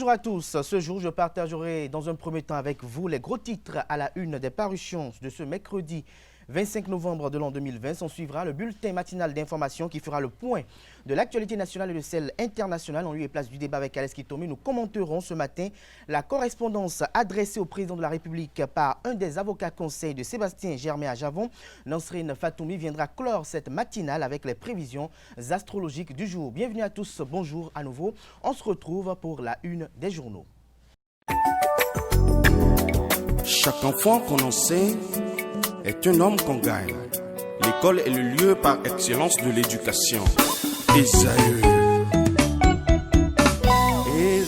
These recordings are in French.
Bonjour à tous. Ce jour, je partagerai dans un premier temps avec vous les gros titres à la une des parutions de ce mercredi 25 novembre de l'an 2020. S'en suivra le bulletin matinal d'information qui fera le point de l'actualité nationale et de celle internationale. En lieu et place du débat avec Alex Kitomi, nous commenterons ce matin la correspondance adressée au président de la République par un des avocats conseils de Sébastien Germain à Javon. Nansrine Fatoumi viendra clore cette matinale avec les prévisions astrologiques du jour. Bienvenue à tous, bonjour à nouveau. On se retrouve pour la une des journaux. Chaque enfant qu'on enseigne est un homme qu'on gagne. L'école est le lieu par excellence de l'éducation. Esaü.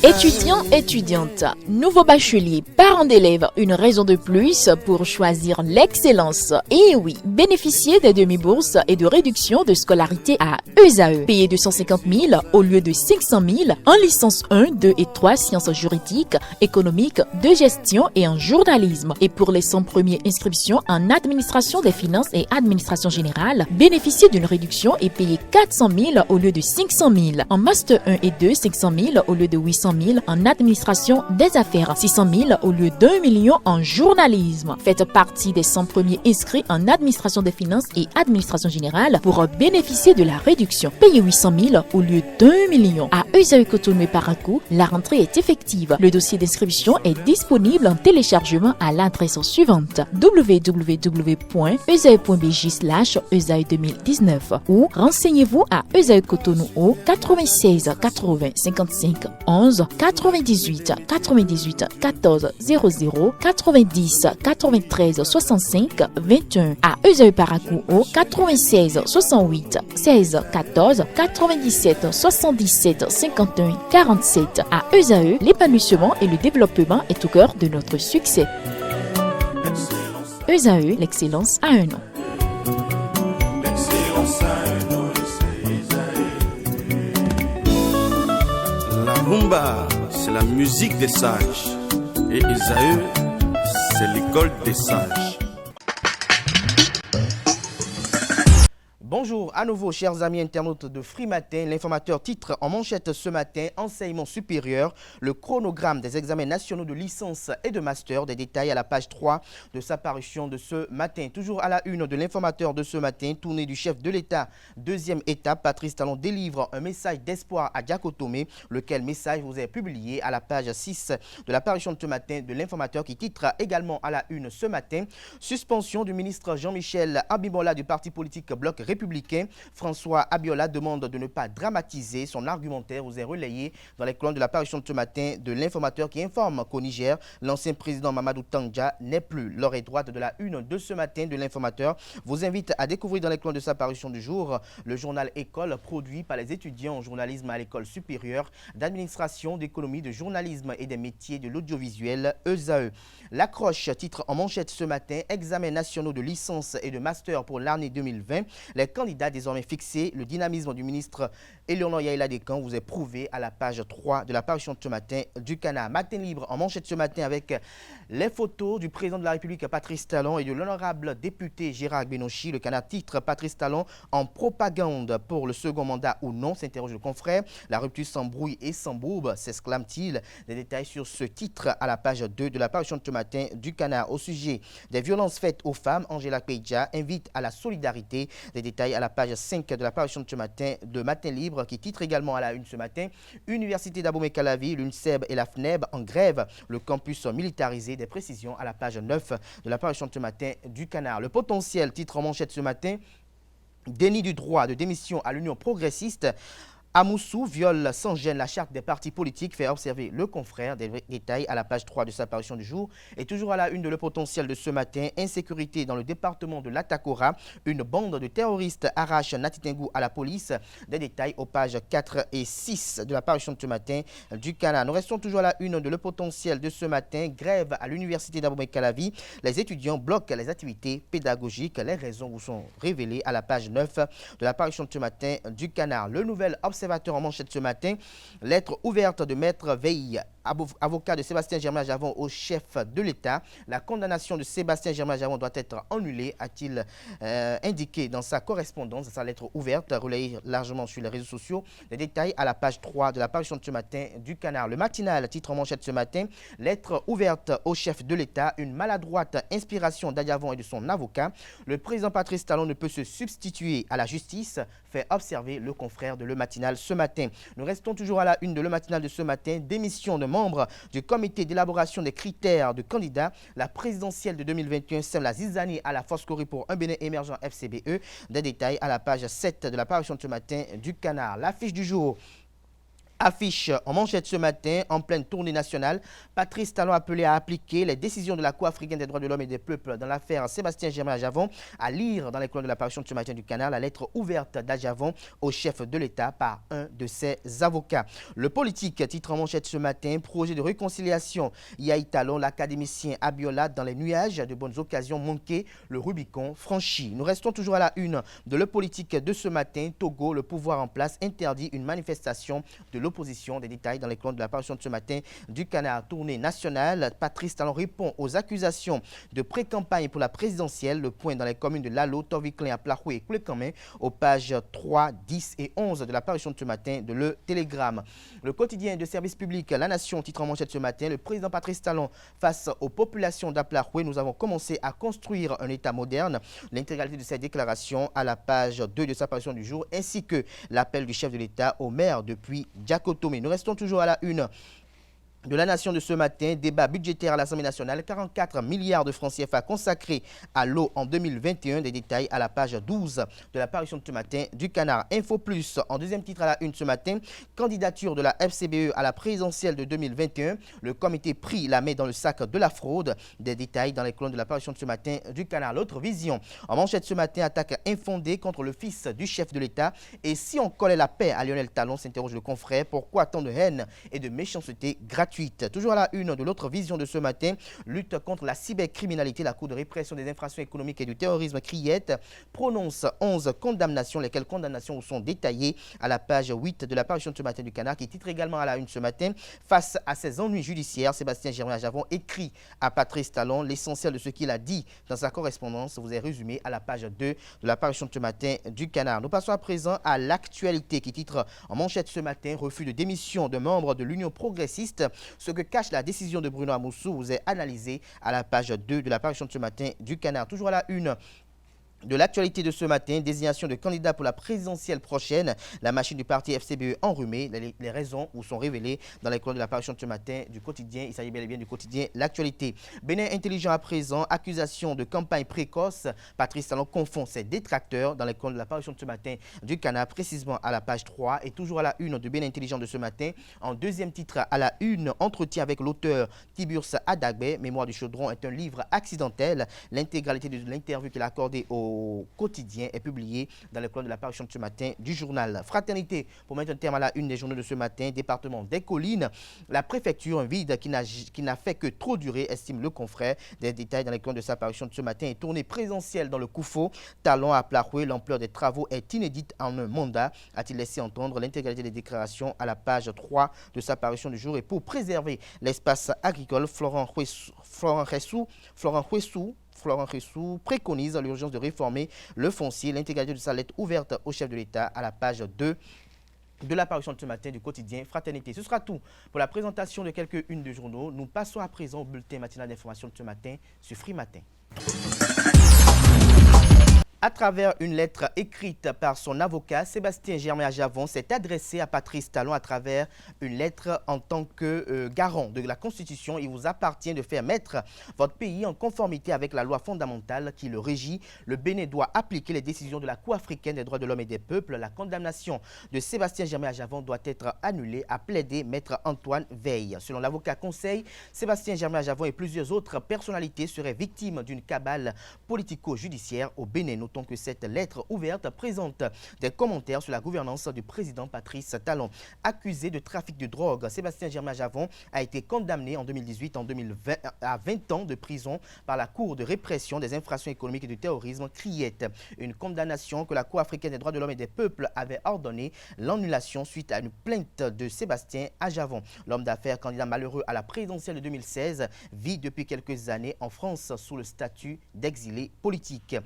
Étudiants, étudiantes, nouveaux bacheliers, parents d'élèves, une raison de plus pour choisir l'excellence. Et oui, bénéficier des demi-bourses et de réductions de scolarité à ESAE. Payer 250 000 au lieu de 500 000 en licence 1, 2 et 3 sciences juridiques, économiques, de gestion et en journalisme. Et pour les 100 premières inscriptions en administration des finances et administration générale, bénéficier d'une réduction et payer 400 000 au lieu de 500 000. En master 1 et 2, 500 000 au lieu de 800 000 en administration des affaires, 600 000 au lieu d'1 million en journalisme. Faites partie des 100 premiers inscrits en administration des finances et administration générale pour bénéficier de la réduction. Payez 800 000 au lieu d'1 million. À Esaü Cotonou et Parakou, la rentrée est effective. Le dossier d'inscription est disponible en téléchargement à l'adresse suivante www.esaü.bj/esaü 2019 ou renseignez-vous à Esaü Cotonou au 96 80 55 11 98 98 14 00 90 93 65 21 à Esaü Parakou au 96 68 16 14 97 77 51 47 à Esaü, l'épanouissement et le développement est au cœur de notre succès. Esaü, l'excellence à un nom. La rumba, c'est la musique des sages. Et Esaü, c'est l'école des sages. Bonjour à nouveau, chers amis internautes de Free Matin. L'informateur titre en manchette ce matin, enseignement supérieur, le chronogramme des examens nationaux de licence et de master. Des détails à la page 3 de sa parution de ce matin. Toujours à la une de l'informateur de ce matin, tournée du chef de l'État. Deuxième étape, Patrice Talon délivre un message d'espoir à Diakotomé, lequel message vous est publié à la page 6 de la parution de ce matin de l'informateur qui titre également à la une ce matin, suspension du ministre Jean-Michel Abimbola du parti politique Bloc républicain. François Abiola demande de ne pas dramatiser. Son argumentaire vous est relayé dans les colonnes de la parution de ce matin de l'informateur qui informe qu'au Niger, l'ancien président Mamadou Tandja n'est plus. L'oreille droite de la une de ce matin de l'informateur vous invite à découvrir dans les colonnes de sa parution du jour le journal École produit par les étudiants en journalisme à l'école supérieure d'administration, d'économie, de journalisme et des métiers de l'audiovisuel ESAE. L'accroche titre en manchette ce matin, examens nationaux de licence et de master pour l'année 2020. Les candidats désormais fixés, le dynamisme du ministre Eleonore Yaïla Descamps vous est prouvé à la page 3 de la parution de ce matin du Canard. Matin libre en manchette ce matin avec les photos du président de la République Patrice Talon et de l'honorable député Gérard Benochi. Le Canard titre Patrice Talon en propagande pour le second mandat ou non, s'interroge le confrère. La rupture sans brouille et sans bourbe, s'exclame-t-il. Des détails sur ce titre à la page 2 de la parution de ce matin du Canard. Au sujet des violences faites aux femmes, Angela Peidja invite à la solidarité. Des détails à la page 5 de la parution de ce matin de Matin Libre qui titre également à la une ce matin Université d'Abomey-Calavi, l'UNSEB et la FNEB en grève, le campus militarisé. Des précisions à la page 9 de la parution de ce matin du Canard. Le potentiel titre en manchette ce matin déni du droit de démission à l'Union progressiste. Amoussou viole sans gêne la charte des partis politiques, fait observer le confrère. Des détails à la page 3 de sa parution du jour. Et toujours à la une de Le Potentiel de ce matin, insécurité dans le département de l'Atakora. Une bande de terroristes arrache Natitengu à la police. Des détails aux pages 4 et 6 de la parution de ce matin du Canard. Nous restons toujours à la une de Le Potentiel de ce matin. Grève à l'université d'Abomey-Calavi. Les étudiants bloquent les activités pédagogiques. Les raisons vous sont révélées à la page 9 de la parution de ce matin du Canard. Le nouvel observateur en manchette ce matin, lettre ouverte de Maître Veille avocat de Sébastien Germain Javon au chef de l'État. La condamnation de Sébastien Germain Javon doit être annulée, a-t-il indiqué dans sa correspondance, dans sa lettre ouverte, relayée largement sur les réseaux sociaux. Les détails à la page 3 de la parution de ce matin du Canard. Le matinal, titre en manchette ce matin, lettre ouverte au chef de l'État, une maladroite inspiration d'Adiavon et de son avocat. Le président Patrice Talon ne peut se substituer à la justice, fait observer le confrère de Le Matinal ce matin. Nous restons toujours à la une de Le Matinal de ce matin. Démission de membres du comité d'élaboration des critères de candidats. La présidentielle de 2021 sème la zizanie à la force Corée pour un Bénin émergent FCBE. Des détails à la page 7 de la parution de ce matin du Canard. L'affiche du jour. Affiche en manchette ce matin, en pleine tournée nationale, Patrice Talon appelé à appliquer les décisions de la Cour africaine des droits de l'homme et des peuples dans l'affaire Sébastien Germain Javon. À lire dans les colonnes de la parution de ce matin du Canard, la lettre ouverte d'Adjavon au chef de l'État par un de ses avocats. Le politique, titre en manchette ce matin, projet de réconciliation. Yahi Talon, l'académicien Abiola dans les nuages, de bonnes occasions manquées, le Rubicon franchi. Nous restons toujours à la une de Le Politique de ce matin. Togo, le pouvoir en place, interdit une manifestation de l'opposition. Des détails dans les colonnes de la parution de ce matin du Canard. Tournée nationale, Patrice Talon répond aux accusations de pré-campagne pour la présidentielle. Le point dans les communes de Lalo, Torviclin, Aplahoué et Koulekamé aux pages 3, 10 et 11 de la parution de ce matin de Le Télégramme. Le quotidien de service public La Nation, titre en manchette ce matin, le président Patrice Talon face aux populations d'Aplahoué. Nous avons commencé à construire un État moderne. L'intégralité de cette déclaration à la page 2 de sa parution du jour, ainsi que l'appel du chef de l'État au maire depuis Jacotomé. Nous restons toujours à la une de La Nation de ce matin, débat budgétaire à l'Assemblée nationale, 44 milliards de francs CFA consacrés à l'eau en 2021. Des détails à la page 12 de la parution de ce matin du Canard. Info Plus, en deuxième titre à la une ce matin, candidature de la FCBE à la présidentielle de 2021. Le comité prit la main dans le sac de la fraude. Des détails dans les colonnes de la parution de ce matin du Canard. L'autre vision, en manchette ce matin, attaque infondée contre le fils du chef de l'État. Et si on collait la paix à Lionel Talon, s'interroge le confrère, pourquoi tant de haine et de méchanceté gratuite? Toujours à la une de l'autre vision de ce matin, lutte contre la cybercriminalité, la Cour de répression des infractions économiques et du terrorisme Criette prononce 11 condamnations, lesquelles condamnations sont détaillées à la page 8 de la parution de ce matin du Canard, qui titre également à la une ce matin. Face à ses ennuis judiciaires, Sébastien Germain Javon écrit à Patrice Talon. L'essentiel de ce qu'il a dit dans sa correspondance vous est résumé à la page 2 de la parution de ce matin du Canard. Nous passons à présent à l'actualité, qui titre en manchette ce matin, refus de démission de membres de l'Union progressiste. Ce que cache la décision de Bruno Amoussou vous est analysé à la page 2 de la parution de ce matin du Canard. Toujours à la une de l'actualité de ce matin, désignation de candidats pour la présidentielle prochaine. La machine du parti FCBE enrhumée. Les raisons où sont révélées dans les colonnes de la parution de ce matin du quotidien. Il s'agit bel et bien du quotidien L'actualité. Bénin intelligent à présent, accusation de campagne précoce. Patrice Talon confond ses détracteurs dans les colonnes de la parution de ce matin du Canard, précisément à la page 3. Et toujours à la une de Bénin intelligent de ce matin, en deuxième titre à la une, entretien avec l'auteur Tiburce Adagbe. Mémoire du chaudron est un livre accidentel. L'intégralité de l'interview qu'il a accordée au quotidien est publié dans les colonnes de la parution de ce matin du journal Fraternité. Pour mettre un terme à la une des journaux de ce matin, département des Collines, la préfecture, un vide qui n'a fait que trop durer, estime le confrère. Des détails dans les colonnes de sa parution de ce matin. Et tournée présentielle dans le Koufo, Talon à Plahoué, l'ampleur des travaux est inédite en un mandat, a-t-il laissé entendre. L'intégralité des déclarations à la page 3 de sa parution du jour. Et pour préserver l'espace agricole, Florent Huessou préconise l'urgence de réformer le foncier. L'intégralité de sa lettre ouverte au chef de l'État à la page 2 de la parution de ce matin du quotidien Fraternité. Ce sera tout pour la présentation de quelques-unes de journaux. Nous passons à présent au bulletin matinal d'information de ce matin sur Free Matin. À travers une lettre écrite par son avocat, Sébastien Germain Javon s'est adressé à Patrice Talon à travers une lettre en tant que garant de la Constitution. Il vous appartient de faire mettre votre pays en conformité avec la loi fondamentale qui le régit. Le Bénin doit appliquer les décisions de la Cour africaine des droits de l'homme et des peuples. La condamnation de Sébastien Germain Javon doit être annulée, a plaidé Maître Antoine Veille. Selon l'avocat conseil, Sébastien Germain Javon et plusieurs autres personnalités seraient victimes d'une cabale politico-judiciaire au Bénin, Notons que cette lettre ouverte présente des commentaires sur la gouvernance du président Patrice Talon. Accusé de trafic de drogue, Sébastien Germain Javon a été condamné en 2018 en 2020 à 20 ans de prison par la Cour de répression des infractions économiques et du terrorisme, CRIET. Une condamnation que la Cour africaine des droits de l'homme et des peuples avait ordonné l'annulation suite à une plainte de Sébastien Javon. L'homme d'affaires, candidat malheureux à la présidentielle de 2016, vit depuis quelques années en France sous le statut d'exilé politique.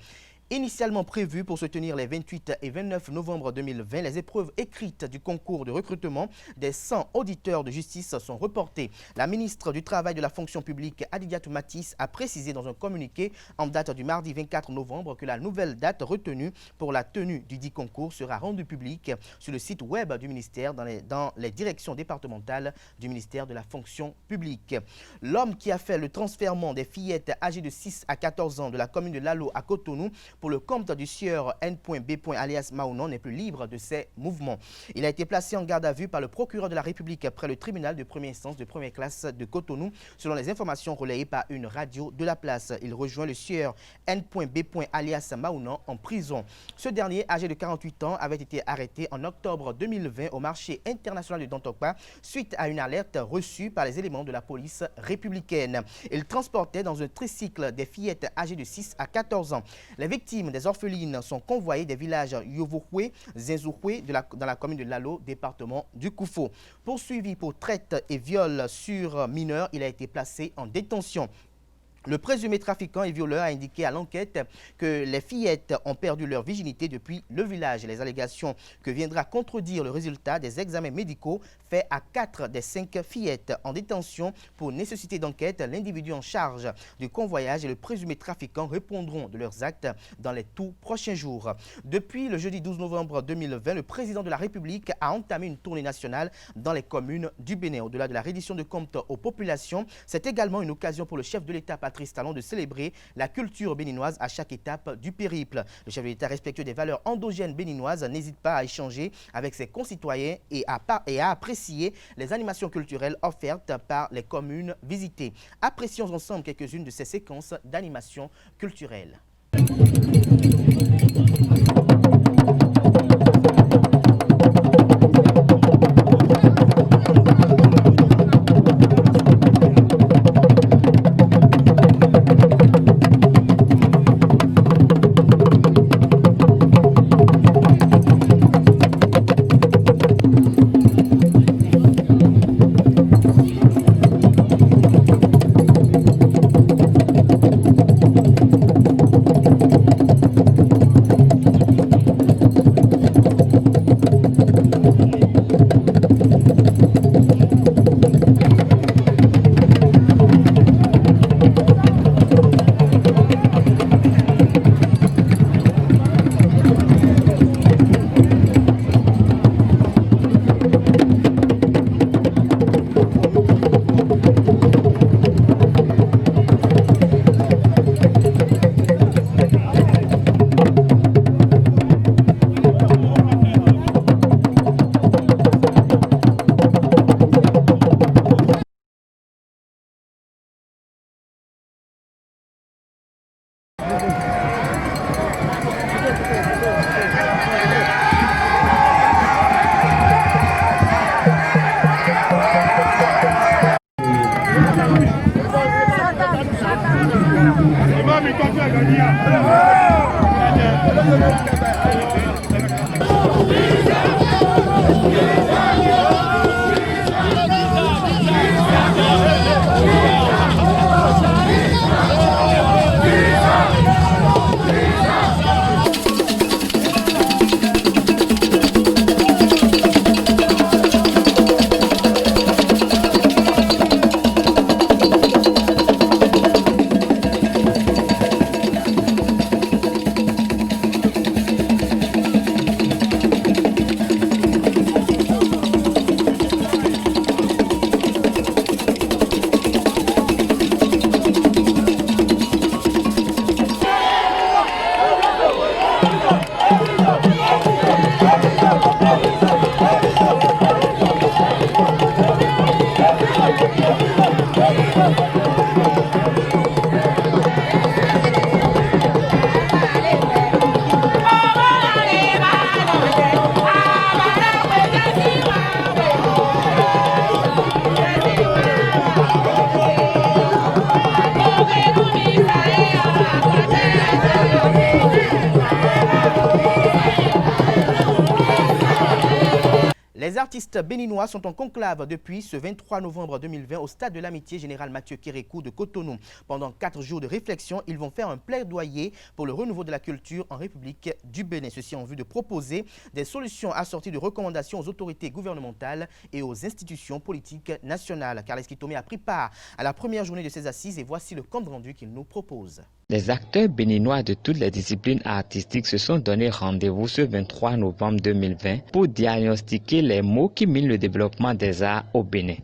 Initialement prévues pour se tenir les 28 et 29 novembre 2020, les épreuves écrites du concours de recrutement des 100 auditeurs de justice sont reportées. La ministre du Travail et de la fonction publique, Adidiatou Matisse, a précisé dans un communiqué en date du mardi 24 novembre que la nouvelle date retenue pour la tenue du dit concours sera rendue publique sur le site web du ministère dans les directions départementales du ministère de la fonction publique. L'homme qui a fait le transfèrement des fillettes âgées de 6 à 14 ans de la commune de Lalo à Cotonou pour le compte du sieur N.B. alias Maounon n'est plus libre de ses mouvements. Il a été placé en garde à vue par le procureur de la République près le tribunal de première instance de première classe de Cotonou, selon les informations relayées par une radio de la place. Il rejoint le sieur N.B. alias Maounon en prison. Ce dernier, âgé de 48 ans, avait été arrêté en octobre 2020 au marché international de Dantokpa suite à une alerte reçue par les éléments de la police républicaine. Il transportait dans un tricycle des fillettes âgées de 6 à 14 ans. Les victimes des orphelines sont convoyées des villages Yovohwe, Zenzouhwe dans la commune de Lalo, département du Koufo. Poursuivi pour traite et viol sur mineurs, il a été placé en détention. Le présumé trafiquant et violeur a indiqué à l'enquête que les fillettes ont perdu leur virginité depuis le village. Les allégations que viendra contredire le résultat des examens médicaux faits à 4 des 5 fillettes en détention pour nécessité d'enquête. L'individu en charge du convoyage et le présumé trafiquant répondront de leurs actes dans les tout prochains jours. Depuis le jeudi 12 novembre 2020, le président de la République a entamé une tournée nationale dans les communes du Bénin. Au-delà de la reddition de comptes aux populations, c'est également une occasion pour le chef de l'État, Patrice Talon, de célébrer la culture béninoise à chaque étape du périple. Le chef de l'État, respectueux des valeurs endogènes béninoises, n'hésite pas à échanger avec ses concitoyens et à apprécier les animations culturelles offertes par les communes visitées. Apprécions ensemble quelques-unes de ces séquences d'animation culturelle. Les artistes béninois sont en conclave depuis ce 23 novembre 2020 au stade de l'Amitié Général Mathieu Kérékou de Cotonou. Pendant 4 jours de réflexion, ils vont faire un plaidoyer pour le renouveau de la culture en République du Bénin. Ceci en vue de proposer des solutions assorties de recommandations aux autorités gouvernementales et aux institutions politiques nationales. Carles Kitome a pris part à la première journée de ces assises et voici le compte rendu qu'il nous propose. Les acteurs béninois de toutes les disciplines artistiques se sont donné rendez-vous ce 23 novembre 2020 pour diagnostiquer les maux qui minent le développement des arts au Bénin.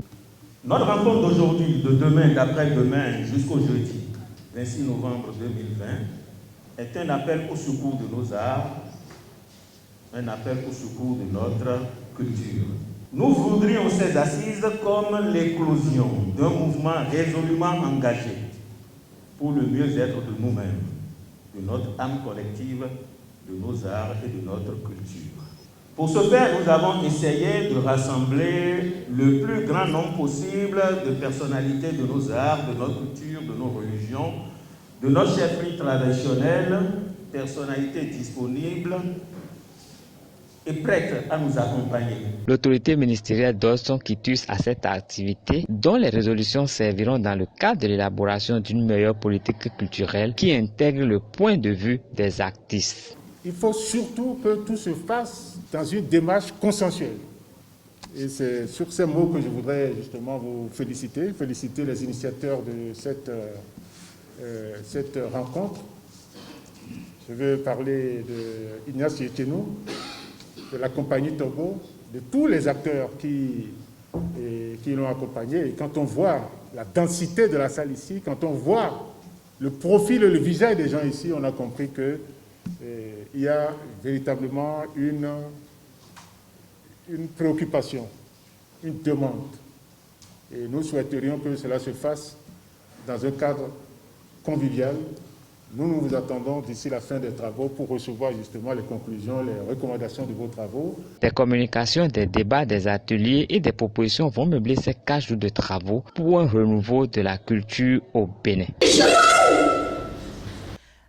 Notre rencontre d'aujourd'hui, de demain, d'après-demain jusqu'au jeudi 26 novembre 2020 est un appel au secours de nos arts, un appel au secours de notre culture. Nous voudrions ces assises comme l'éclosion d'un mouvement résolument engagé pour le mieux-être de nous-mêmes, de notre âme collective, de nos arts et de notre culture. Pour ce faire, nous avons essayé de rassembler le plus grand nombre possible de personnalités de nos arts, de notre culture, de nos religions, de notre chefferie traditionnelle, personnalités disponibles et prêtes à nous accompagner. L'autorité ministérielle donne son quitus à cette activité dont les résolutions serviront dans le cadre de l'élaboration d'une meilleure politique culturelle qui intègre le point de vue des artistes. Il faut surtout que tout se fasse dans une démarche consensuelle. Et c'est sur ces mots que je voudrais justement vous féliciter les initiateurs de cette rencontre. Je veux parler d'Ignace Yéchenou, de la compagnie Togo, de tous les acteurs qui l'ont accompagné. Et quand on voit la densité de la salle ici, quand on voit le profil et le visage des gens ici, on a compris que il y a véritablement une préoccupation, une demande. Et nous souhaiterions que cela se fasse dans un cadre convivial. Nous vous attendons d'ici la fin des travaux pour recevoir justement les conclusions, les recommandations de vos travaux. Des communications, des débats, des ateliers et des propositions vont meubler ces 4 jours de travaux pour un renouveau de la culture au Bénin.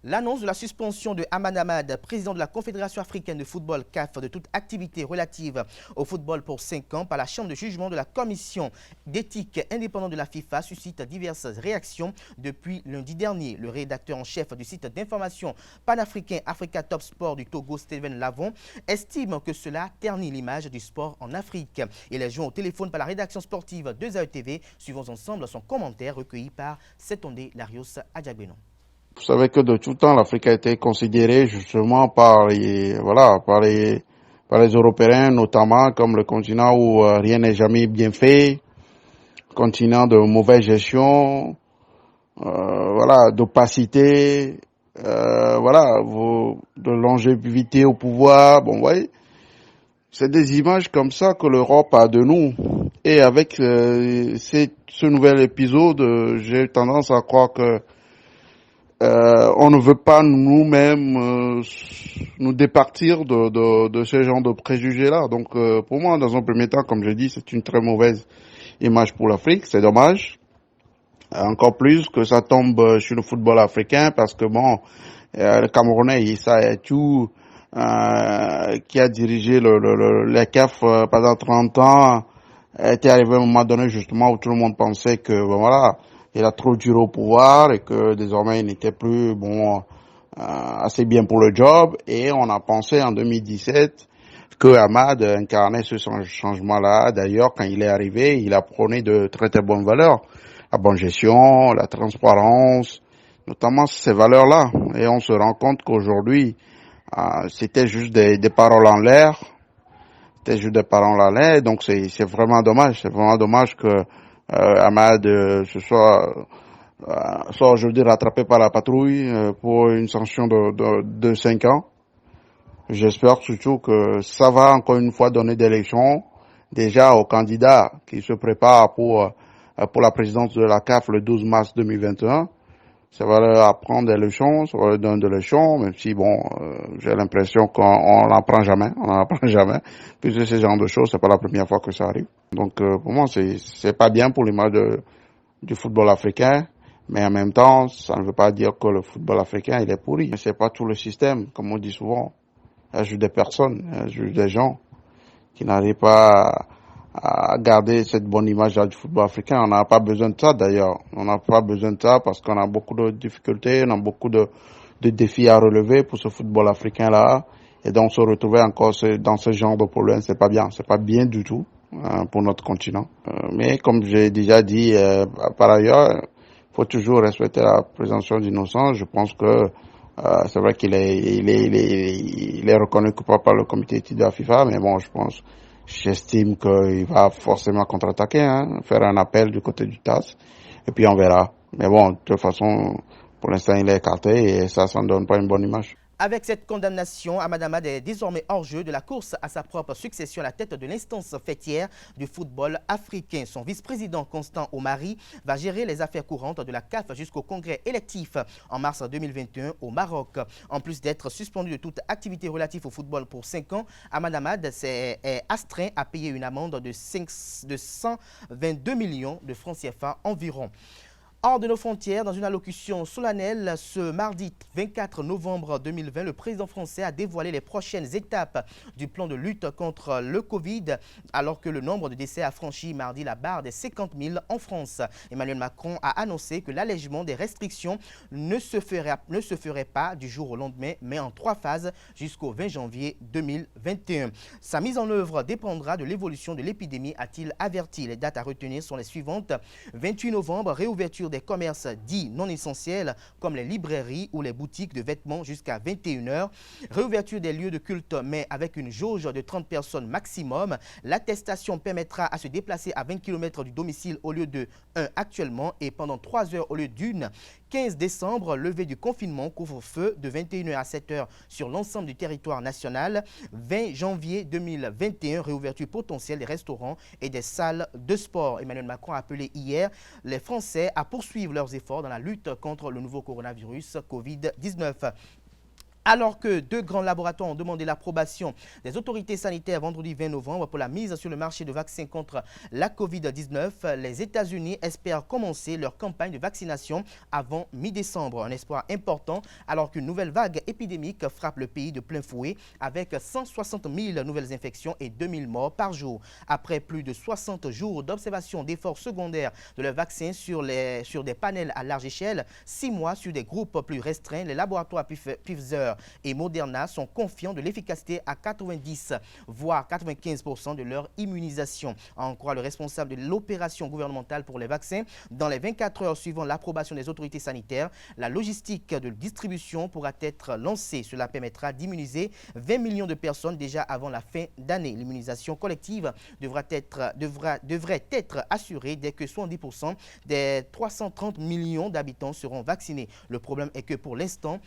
L'annonce de la suspension de Hamad Hamad, président de la Confédération africaine de football CAF, de toute activité relative au football pour 5 ans par la chambre de jugement de la commission d'éthique indépendante de la FIFA suscite diverses réactions depuis lundi dernier. Le rédacteur en chef du site d'information panafricain Africa Top Sport du Togo, Steven Lavon, estime que cela ternit l'image du sport en Afrique. Il est joint au téléphone par la rédaction sportive de ZAE-TV. Suivons ensemble son commentaire recueilli par Setondé Larios Adjagbenon. Vous savez que de tout temps, l'Afrique a été considérée justement par les Européens, notamment comme le continent où rien n'est jamais bien fait, continent de mauvaise gestion, d'opacité, de longévité au pouvoir. Bon, voyez, c'est des images comme ça que l'Europe a de nous. Et avec ce nouvel épisode, j'ai tendance à croire que on ne veut pas nous-mêmes nous départir de ce genre de préjugés-là. Donc, pour moi, dans un premier temps, comme je dis, c'est une très mauvaise image pour l'Afrique. C'est dommage. Encore plus que ça tombe sur le football africain parce que le Camerounais Issa Etou, qui a dirigé la CAF pendant 30 ans, était arrivé à un moment donné justement où tout le monde pensait que, il a trop duré au pouvoir et que désormais il n'était plus assez bien pour le job. Et on a pensé en 2017 que Hamad incarnait ce changement-là. D'ailleurs, quand il est arrivé, il a prôné de très très bonnes valeurs. La bonne gestion, la transparence, notamment ces valeurs-là. Et on se rend compte qu'aujourd'hui, c'était juste des paroles en l'air. C'était juste des paroles en l'air. Donc c'est vraiment dommage. C'est vraiment dommage que Hamad soit aujourd'hui rattrapé par la patrouille pour une sanction de 5 ans. J'espère surtout que ça va encore une fois donner des leçons déjà aux candidats qui se préparent pour la présidence de la CAF le 12 mars 2021. Ça va leur apprendre des leçons, ça va leur donner des leçons, même si j'ai l'impression qu'on n'en apprend jamais, puisque ce genre de choses, c'est pas la première fois que ça arrive. Donc pour moi, c'est pas bien pour l'image du football africain, mais en même temps, ça ne veut pas dire que le football africain il est pourri. Mais c'est pas tout le système, comme on dit souvent. Il y a juste des personnes, il y a juste des gens. qui n'arrive pas à garder cette bonne image du football africain. On n'a pas besoin de ça d'ailleurs. On n'a pas besoin de ça parce qu'on a beaucoup de difficultés, on a beaucoup de défis à relever pour ce football africain-là. Et donc se retrouver encore dans ce genre de problème, c'est pas bien du tout pour notre continent. Mais comme j'ai déjà dit par ailleurs, il faut toujours respecter la présomption d'innocence. Je pense que c'est vrai qu'il est reconnu coupable par le comité éthique de la FIFA, mais bon, j'estime qu'il va forcément contre-attaquer, faire un appel du côté du TAS, et puis on verra. Mais bon, de toute façon, pour l'instant, il est écarté et ça ne donne pas une bonne image. Avec cette condamnation, Ahmad Ahmad est désormais hors jeu de la course à sa propre succession à la tête de l'instance fêtière du football africain. Son vice-président Constant Omari va gérer les affaires courantes de la CAF jusqu'au congrès électif en mars 2021 au Maroc. En plus d'être suspendu de toute activité relative au football pour 5 ans, Ahmad Ahmad est astreint à payer une amende de 122 millions de francs CFA environ. Hors de nos frontières, dans une allocution solennelle ce mardi 24 novembre 2020, le président français a dévoilé les prochaines étapes du plan de lutte contre le Covid, alors que le nombre de décès a franchi mardi la barre des 50 000 en France. Emmanuel Macron a annoncé que l'allègement des restrictions ne se ferait pas du jour au lendemain, mais en 3 phases jusqu'au 20 janvier 2021. Sa mise en œuvre dépendra de l'évolution de l'épidémie, a-t-il averti. Les dates à retenir sont les suivantes. 28 novembre, réouverture des commerces dits non essentiels comme les librairies ou les boutiques de vêtements jusqu'à 21 h. Réouverture des lieux de culte mais avec une jauge de 30 personnes maximum. L'attestation permettra à se déplacer à 20 km du domicile au lieu de 1 actuellement et pendant 3 heures au lieu d'une. 15 décembre, levée du confinement, couvre-feu de 21 h à 7 h sur l'ensemble du territoire national. 20 janvier 2021, réouverture potentielle des restaurants et des salles de sport. Emmanuel Macron a appelé hier les Français à poursuivre leurs efforts dans la lutte contre le nouveau coronavirus Covid-19. Alors que 2 grands laboratoires ont demandé l'approbation des autorités sanitaires vendredi 20 novembre pour la mise sur le marché de vaccins contre la Covid-19, les États-Unis espèrent commencer leur campagne de vaccination avant mi-décembre. Un espoir important alors qu'une nouvelle vague épidémique frappe le pays de plein fouet avec 160 000 nouvelles infections et 2 000 morts par jour. Après plus de 60 jours d'observation d'efforts secondaires de leurs vaccins sur des panels à large échelle, 6 mois sur des groupes plus restreints, les laboratoires Pfizer et Moderna sont confiants de l'efficacité à 90 voire 95% de leur immunisation. À en croire le responsable de l'opération gouvernementale pour les vaccins, dans les 24 heures suivant l'approbation des autorités sanitaires, la logistique de distribution pourra être lancée. Cela permettra d'immuniser 20 millions de personnes déjà avant la fin d'année. L'immunisation collective devrait être assurée dès que 70% des 330 millions d'habitants seront vaccinés. Le problème est que pour l'instant,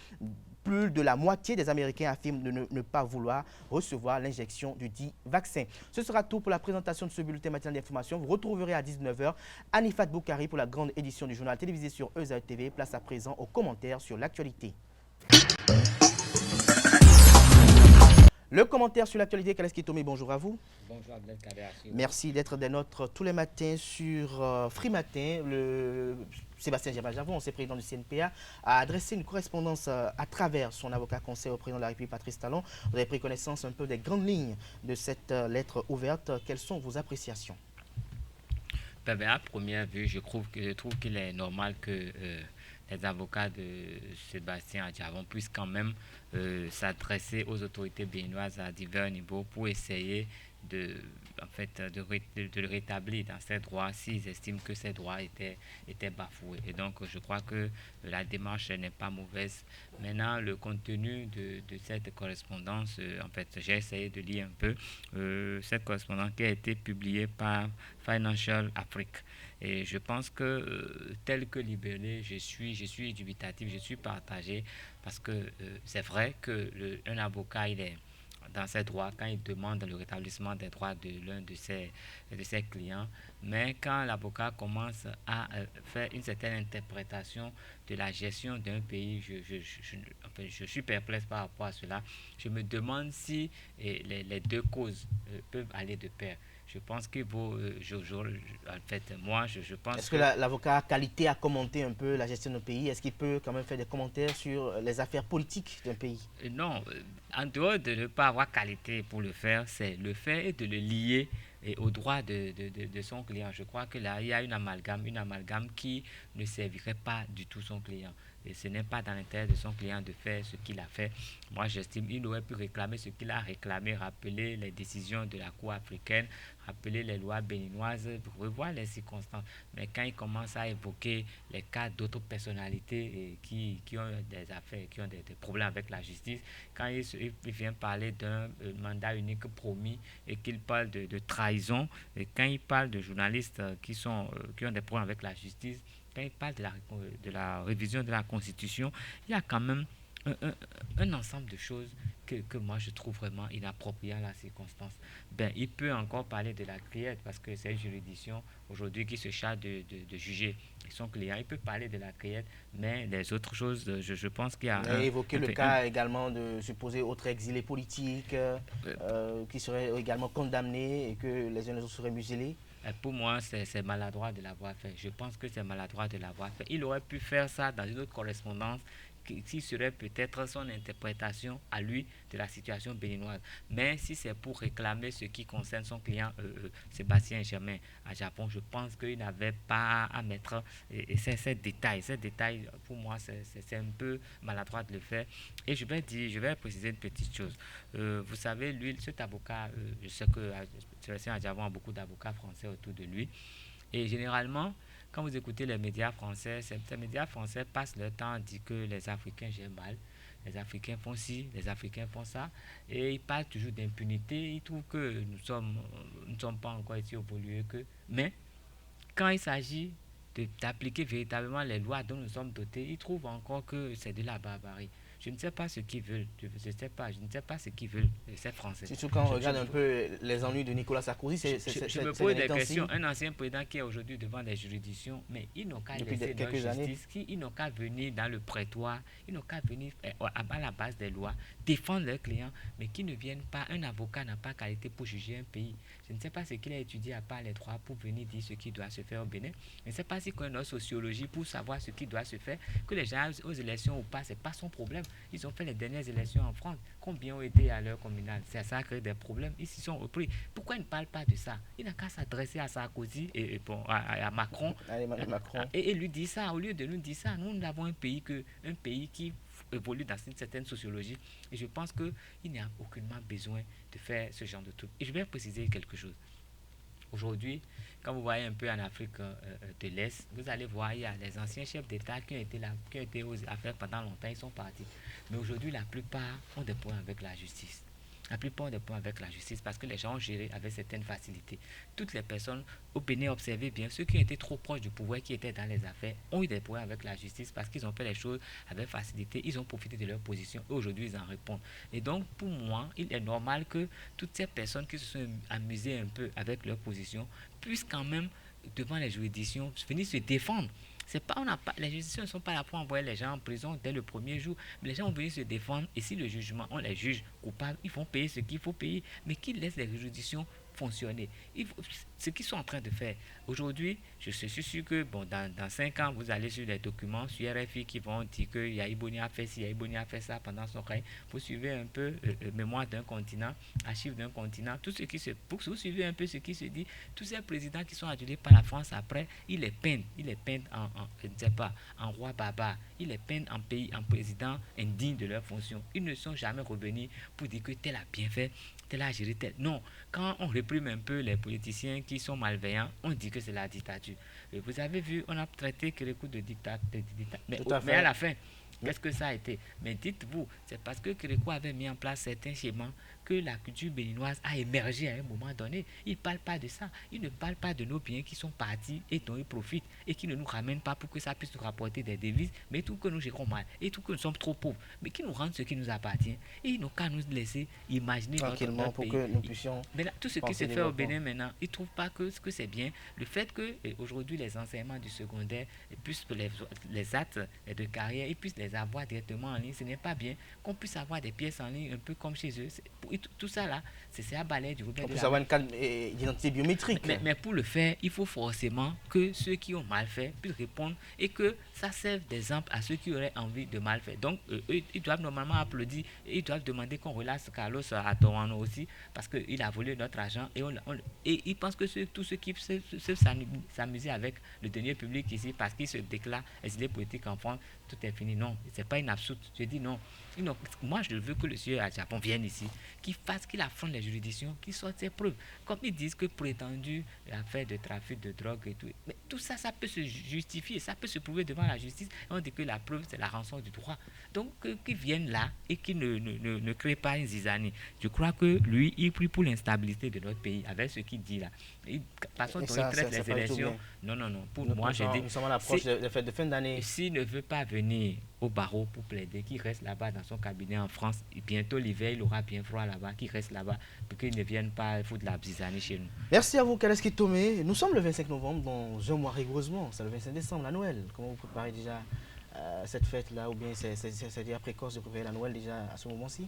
plus de la moitié des Américains affirment de ne pas vouloir recevoir l'injection du dit vaccin. Ce sera tout pour la présentation de ce bulletin matinal d'information. Vous retrouverez à 19 h Anifat Boukari pour la grande édition du journal télévisé sur EZA TV. Place à présent aux commentaires sur l'actualité. Le commentaire sur l'actualité, Kaleski Tomé, bonjour à vous. Bonjour Abdel Kader. Merci d'être des nôtres tous les matins sur Free Matin. Sébastien Javon, ancien président du CNPA, a adressé une correspondance à travers son avocat conseil au président de la République, Patrice Talon. Vous avez pris connaissance un peu des grandes lignes de cette lettre ouverte. Quelles sont vos appréciations? À première vue, je trouve qu'il est normal que les avocats de Sébastien Javon puissent quand même s'adresser aux autorités béninoises à divers niveaux pour essayer de le rétablir dans ses droits s'ils estiment que ses droits étaient bafoués. Et donc, je crois que la démarche n'est pas mauvaise. Maintenant, le contenu de cette correspondance, j'ai essayé de lire un peu cette correspondance qui a été publiée par Financial Afrique. Et je pense que, tel que libellé, je suis dubitatif, je suis partagé, parce que c'est vrai qu'un avocat, il est dans ses droits quand il demande le rétablissement des droits de l'un de ses clients. Mais quand l'avocat commence à faire une certaine interprétation de la gestion d'un pays, je suis perplexe par rapport à cela. Je me demande si les deux causes peuvent aller de pair. Je pense que en fait, moi, je pense Est-ce que l'avocat qualité a commenté un peu la gestion d'un pays? Est-ce qu'il peut quand même faire des commentaires sur les affaires politiques d'un pays? Non, en dehors de ne pas avoir qualité pour le faire, c'est le fait de le lier aux droits de son client. Je crois que là, il y a une amalgame qui ne servirait pas du tout son client. Et ce n'est pas dans l'intérêt de son client de faire ce qu'il a fait. Moi, j'estime qu'il aurait pu réclamer ce qu'il a réclamé, rappeler les décisions de la Cour africaine, rappeler les lois béninoises, revoir les circonstances. Mais quand il commence à évoquer les cas d'autres personnalités qui ont des affaires, qui ont des problèmes avec la justice, quand il vient parler d'un mandat unique promis et qu'il parle de trahison, et quand il parle de journalistes qui ont des problèmes avec la justice, quand il parle de la révision de la Constitution, il y a quand même un ensemble de choses que moi je trouve vraiment inappropriées à la circonstance. Ben, il peut encore parler de la criette parce que c'est une juridiction aujourd'hui qui se charge de juger son client. Il peut parler de la criette, mais les autres choses, je pense qu'il y a... Il a évoqué le cas également de supposés autres exilés politiques qui seraient également condamnés et que les uns et les autres seraient muselés. Pour moi, c'est maladroit de l'avoir fait. Je pense que c'est maladroit de l'avoir fait. Il aurait pu faire ça dans une autre correspondance qui serait peut-être son interprétation à lui de la situation béninoise. Mais si c'est pour réclamer ce qui concerne son client Sébastien Germain à Japon, je pense qu'il n'avait pas à mettre ces détails. Ces détails, pour moi, c'est un peu maladroit de le faire. Et je vais préciser une petite chose. Vous savez, lui, cet avocat, je sais que Sébastien Adjavon a beaucoup d'avocats français autour de lui. Et généralement, quand vous écoutez les médias français, ces médias français passent leur temps à dire que les Africains gèrent mal, les Africains font ci, les Africains font ça, et ils parlent toujours d'impunité. Ils trouvent que nous ne sommes pas encore aussi évolués qu'eux. Mais quand il s'agit d'appliquer véritablement les lois dont nous sommes dotés, ils trouvent encore que c'est de la barbarie. Je ne sais pas ce qu'ils veulent. Je ne sais pas ce qu'ils veulent, ces Français. Surtout quand on regarde un peu les ennuis de Nicolas Sarkozy, je me pose des questions. Un ancien président qui est aujourd'hui devant des juridictions, mais ils n'ont qu'à laisser leur justice, ils n'ont qu'à venir dans le prétoire, ils n'ont qu'à venir à la base des lois, défendre leurs clients, mais qui ne viennent pas. Un avocat n'a pas qualité pour juger un pays. Je ne sais pas ce qu'il a étudié à part les droits pour venir dire ce qui doit se faire au Bénin. Je ne sais pas s'il connaît notre sociologie pour savoir ce qui doit se faire. Que les gens aux élections ou pas, ce n'est pas son problème. Ils ont fait les dernières élections en France. Combien ont été à l'heure communale? Ça a créé des problèmes. Ils s'y sont repris. Pourquoi ils ne parlent pas de ça? Il n'a qu'à s'adresser à Sarkozy et à Macron. Et lui dire ça. Au lieu de nous dire ça, nous avons un pays qui évolue dans une certaine sociologie. Et je pense qu'il n'y a aucunement besoin de faire ce genre de truc. Et je vais préciser quelque chose. Aujourd'hui, quand vous voyez un peu en Afrique de l'Est, vous allez voir, il y a les anciens chefs d'État qui ont été aux affaires pendant longtemps, ils sont partis. Mais aujourd'hui, la plupart ont des problèmes avec la justice. La plupart ont des problèmes avec la justice parce que les gens ont géré avec certaines facilités. Toutes les personnes au Bénin, observez bien, ceux qui ont été trop proches du pouvoir, qui étaient dans les affaires, ont eu des problèmes avec la justice parce qu'ils ont fait les choses avec facilité, ils ont profité de leur position et aujourd'hui ils en répondent. Et donc pour moi, il est normal que toutes ces personnes qui se sont amusées un peu avec leur position puissent quand même, devant les juridictions, venir se défendre. C'est pas, les juridictions ne sont pas là pour envoyer les gens en prison dès le premier jour, mais les gens vont venir se défendre et si le jugement, on les juge coupables, ils vont payer ce qu'il faut payer, mais qu'ils laissent les juridictions fonctionner. Ce qu'ils sont en train de faire. Aujourd'hui, je suis sûr que dans 5 ans, vous allez sur les documents, sur RFI qui vont dire que Yahi a fait ci, Yahi a fait ça pendant son règne. Vous suivez un peu mémoire d'un continent, archives d'un continent, tout ce qui se... Vous suivez un peu ce qui se dit. Tous ces présidents qui sont adulés par la France après, ils les peignent je ne sais pas, en roi barbare. Ils les peignent en président indigne de leur fonction. Ils ne sont jamais revenus pour dire que tel a bien fait, tel a géré tel. Non, quand on réprime un peu les politiciens qui sont malveillants, on dit que c'est la dictature. Et vous avez vu, on a traité Kérékou de dictature. Mais à la fin, qu'est-ce que ça a été? Mais dites-vous, c'est parce que Kérékou avait mis en place certains schémas que la culture béninoise a émergé à un moment donné. Ils ne parlent pas de ça. Ils ne parlent pas de nos biens qui sont partis et dont ils profitent et qui ne nous ramènent pas pour que ça puisse nous rapporter des devises, mais tout que nous gérons mal et tout que nous sommes trop pauvres, mais qui nous rendent ce qui nous appartient. Et ils n'ont qu'à nous laisser imaginer notre pour pays. que nous puissions. Maintenant, tout ce qui se fait au Bénin maintenant, ils ne trouvent pas que c'est bien. Le fait que aujourd'hui les enseignements du secondaire, puissent les actes de carrière, ils puissent les avoir directement en ligne, ce n'est pas bien. Qu'on puisse avoir des pièces en ligne un peu comme chez eux. Tout ça là, c'est à balayer du Robert. On puisse avoir une identité biométrique. Mais pour le faire, il faut forcément que ceux qui ont mal fait puissent répondre et que ça serve d'exemple à ceux qui auraient envie de mal faire. Donc, eux, ils doivent normalement applaudir et ils doivent demander qu'on relâche Carlos à Toronto aussi parce qu'il a volé notre argent et ils pensent que tous ceux qui se s'amuser avec le denier public ici parce qu'ils se déclarent exilés politiques en France, tout est fini. Non, c'est pas une absurde. Je dis non. Moi, je veux que le sieur à Japon vienne ici, qu'il affronte les juridictions, qu'il sorte ses preuves. Comme ils disent que prétendu affaire de trafic de drogue et tout. Mais tout ça, ça peut se justifier, ça peut se prouver devant la justice. Et on dit que la preuve, c'est la rançon du droit. Donc, qu'ils viennent là et qu'ils ne créent pas une zizanie. Je crois que lui, il prie pour l'instabilité de notre pays avec ce qu'il dit là. Passons donc, il traite les élections. Non. Pour moi, j'ai dit. Nous sommes à l'approche des fêtes de fin d'année. S'il ne veut pas venir au barreau pour plaider, qu'il reste là-bas dans son cabinet en France. Et bientôt l'hiver, il aura bien froid là-bas, qu'il reste là-bas pour qu'il ne vienne pas foutre la zizanie chez nous. Merci à vous, Kaleski Tomé. Nous sommes le 25 novembre, dans un mois rigoureusement. C'est le 25 décembre, la Noël. Comment vous préparez déjà cette fête-là, ou bien c'est déjà précoce de préparer la Noël déjà à ce moment-ci?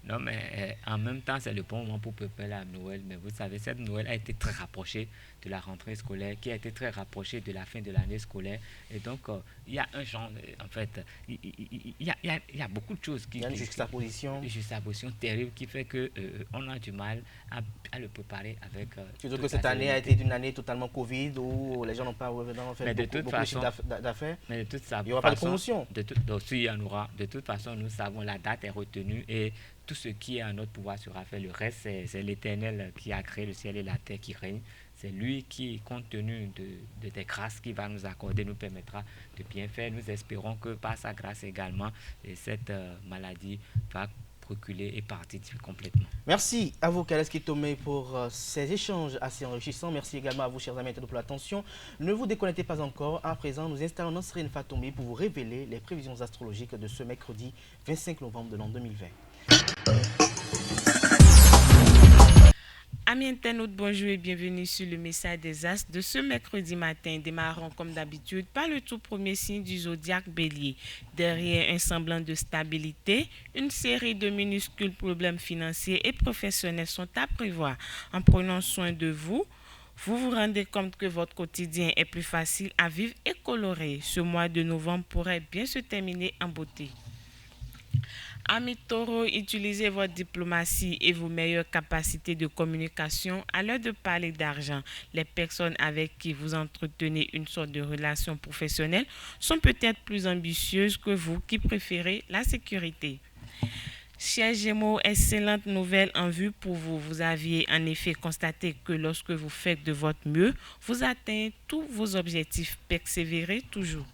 Non, mais en même temps, c'est le bon moment pour préparer la Noël. Mais vous savez, cette Noël a été très rapprochée de la rentrée scolaire, qui a été très rapprochée de la fin de l'année scolaire. Et donc, il y a un genre, en fait, il y a beaucoup de choses qui... Il y a une juxtaposition. Une juxtaposition terrible qui fait qu'on a du mal à le préparer avec... Surtout que cette année a été une année totalement Covid, où les gens n'ont pas fait beaucoup de chiffre d'affaires. Mais de toute façon, il n'y aura pas de promotion. Si, il y en aura. De toute façon, nous savons, la date est retenue et tout ce qui est à notre pouvoir sera fait. Le reste, c'est l'Éternel qui a créé le ciel et la terre qui règne. C'est lui qui, compte tenu de des grâces qu'il va nous accorder, nous permettra de bien faire. Nous espérons que par sa grâce également, cette maladie va reculer et partir complètement. Merci à vous, Kaleski Tomé, pour ces échanges assez enrichissants. Merci également à vous, chers amis, pour l'attention. Ne vous déconnectez pas encore. À présent, nous installons Nasrine Fatoumbi pour vous révéler les prévisions astrologiques de ce mercredi 25 novembre de l'an 2020. Amis internautes, bonjour et bienvenue sur le message des astres de ce mercredi matin. Démarrons comme d'habitude par le tout premier signe du zodiaque Bélier. Derrière un semblant de stabilité, une série de minuscules problèmes financiers et professionnels sont à prévoir. En prenant soin de vous, vous vous rendez compte que votre quotidien est plus facile à vivre et coloré. Ce mois de novembre pourrait bien se terminer en beauté. Amis taureaux, utilisez votre diplomatie et vos meilleures capacités de communication à l'heure de parler d'argent. Les personnes avec qui vous entretenez une sorte de relation professionnelle sont peut-être plus ambitieuses que vous qui préférez la sécurité. Chers Gémeaux, excellente nouvelle en vue pour vous. Vous aviez en effet constaté que lorsque vous faites de votre mieux, vous atteignez tous vos objectifs. Persévérez toujours.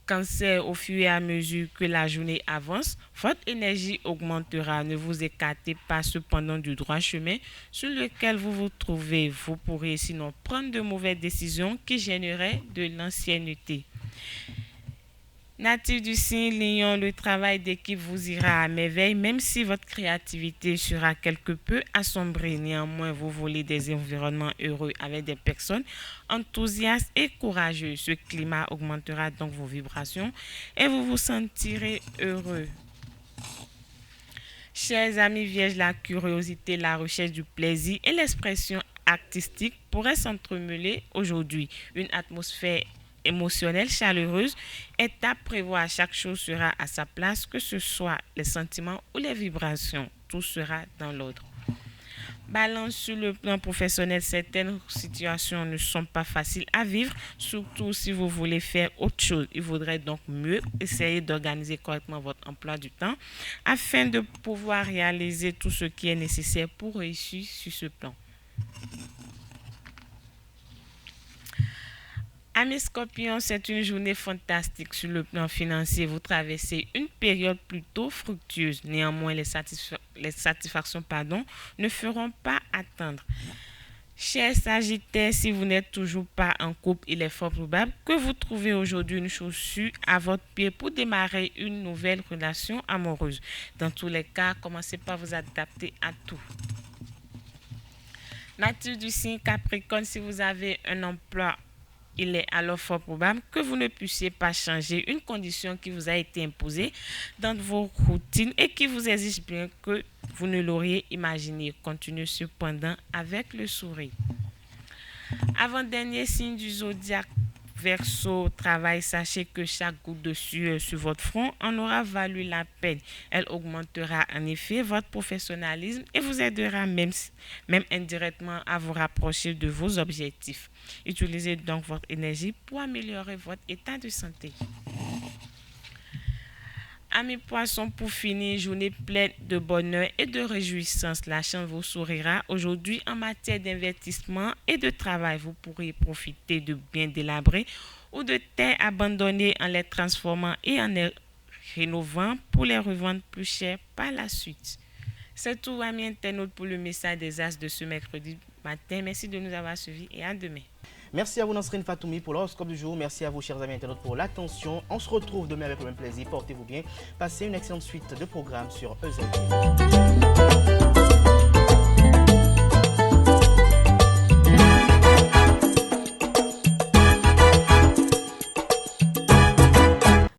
Cancer, au fur et à mesure que la journée avance, votre énergie augmentera. Ne vous écartez pas cependant du droit chemin sur lequel vous vous trouvez. Vous pourrez sinon prendre de mauvaises décisions qui généreraient de l'ancienneté. Natif du signe Lion, le travail d'équipe vous ira à merveille, même si votre créativité sera quelque peu assombrée. Néanmoins, vous voulez des environnements heureux avec des personnes enthousiastes et courageuses. Ce climat augmentera donc vos vibrations et vous vous sentirez heureux. Chers amis vierges, la curiosité, la recherche du plaisir et l'expression artistique pourraient s'entremêler aujourd'hui. Une atmosphère émotionnelle chaleureuse est à prévoir. Chaque chose sera à sa place, que ce soit les sentiments ou les vibrations. Tout sera dans l'ordre. Balance, sur le plan professionnel, certaines situations ne sont pas faciles à vivre, surtout si vous voulez faire autre chose. Il vaudrait donc mieux essayer d'organiser correctement votre emploi du temps afin de pouvoir réaliser tout ce qui est nécessaire pour réussir sur ce plan. Amis Scorpions, c'est une journée fantastique sur le plan financier. Vous traversez une période plutôt fructueuse. Néanmoins, les satisfactions ne feront pas attendre. Chers Sagittaires, si vous n'êtes toujours pas en couple, il est fort probable que vous trouvez aujourd'hui une chaussure à votre pied pour démarrer une nouvelle relation amoureuse. Dans tous les cas, commencez par vous adapter à tout. Nature du signe Capricorne, si vous avez un emploi, il est alors fort probable que vous ne puissiez pas changer une condition qui vous a été imposée dans vos routines et qui vous exige bien que vous ne l'auriez imaginé. Continuez cependant avec le sourire. Avant-dernier signe du zodiaque, Verseau, travail, sachez que chaque goutte de sueur sur votre front en aura valu la peine. Elle augmentera en effet votre professionnalisme et vous aidera même indirectement à vous rapprocher de vos objectifs. Utilisez donc votre énergie pour améliorer votre état de santé. Amis poissons, pour finir, journée pleine de bonheur et de réjouissance. La chance vous sourira. Aujourd'hui, en matière d'investissement et de travail, vous pourrez profiter de biens délabrés ou de terres abandonnées en les transformant et en les rénovant pour les revendre plus cher par la suite. C'est tout, amis internautes, pour le message des As de ce mercredi matin. Merci de nous avoir suivis et à demain. Merci à vous, Nasrine Fatoumi, pour l'horoscope du jour. Merci à vous, chers amis internautes, pour l'attention. On se retrouve demain avec le même plaisir. Portez-vous bien. Passez une excellente suite de programmes sur EZV.